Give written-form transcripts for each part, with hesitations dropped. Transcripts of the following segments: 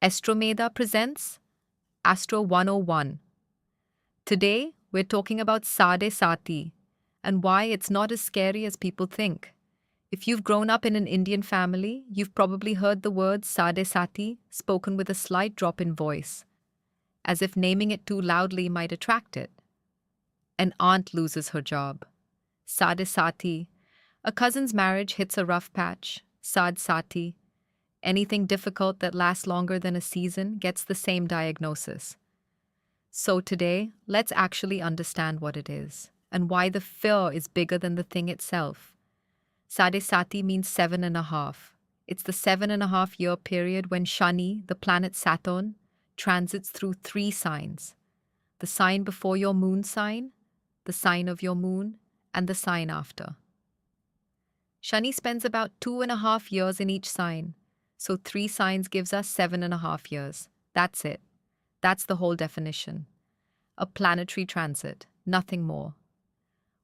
Astro presents Astro 101. Today, we're talking about Sade Sati and why it's not as scary as people think. If you've grown up in an Indian family, you've probably heard the word Sade Sati spoken with a slight drop in voice, as if naming it too loudly might attract it. An aunt loses her job. Sade Sati. A cousin's marriage hits a rough patch. Sade Sati. Anything difficult that lasts longer than a season gets the same diagnosis. So today, let's actually understand what it is and why the fear is bigger than the thing itself. Sade Sati means 7.5. It's the 7.5 year period when Shani, the planet Saturn, transits through 3 signs: the sign before your moon sign, the sign of your moon, and the sign after. Shani spends about 2.5 years in each sign, so 3 signs gives us 7.5 years. That's it. That's the whole definition. A planetary transit, nothing more.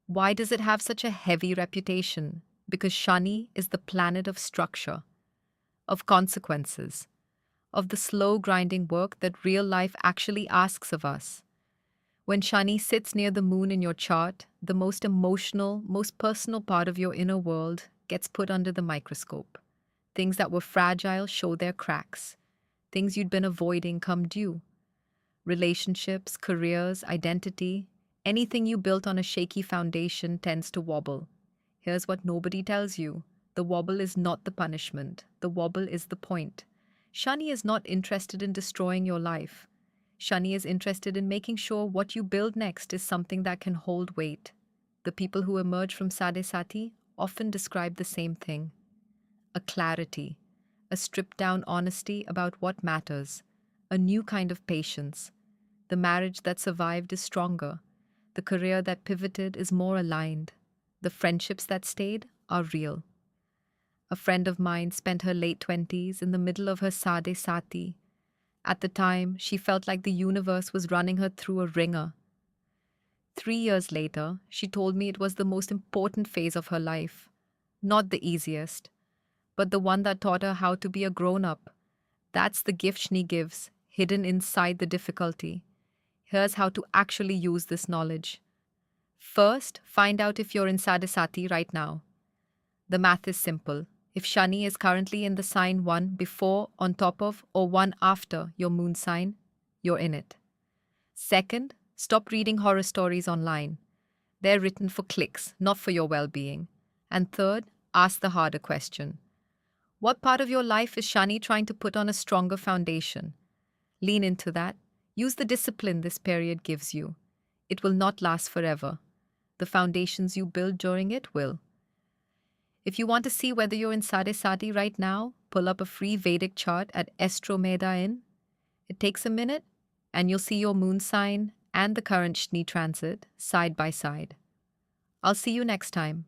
Why does it have such a heavy reputation? Because Shani is the planet of structure, of consequences, of the slow grinding work that real life actually asks of us. When Shani sits near the moon in your chart, the most emotional, most personal part of your inner world gets put under the microscope. Things that were fragile show their cracks. Things you'd been avoiding come due. Relationships, careers, identity, anything you built on a shaky foundation tends to wobble. Here's what nobody tells you. The wobble is not the punishment. The wobble is the point. Shani is not interested in destroying your life. Shani is interested in making sure what you build next is something that can hold weight. The people who emerge from Sade Sati often describe the same thing. A clarity, a stripped-down honesty about what matters, a new kind of patience. The marriage that survived is stronger. The career that pivoted is more aligned. The friendships that stayed are real. A friend of mine spent her late 20s in the middle of her Sade Sati. At the time, she felt like the universe was running her through a ringer. 3 years later, she told me it was the most important phase of her life. Not the easiest, but the one that taught her how to be a grown-up. That's the gift Shni gives, hidden inside the difficulty. Here's how to actually use this knowledge. First, find out if you're in Sade Sati right now. The math is simple. If Shani is currently in the sign 1 before, on top of, or 1 after your moon sign, you're in it. Second, stop reading horror stories online. They're written for clicks, not for your well-being. And third, ask the harder question. What part of your life is Shani trying to put on a stronger foundation? Lean into that. Use the discipline this period gives you. It will not last forever. The foundations you build during it will. If you want to see whether you're in Sade Sati right now, pull up a free Vedic chart at Astro. It takes a minute, and you'll see your moon sign and the current Shni transit side by side. I'll see you next time.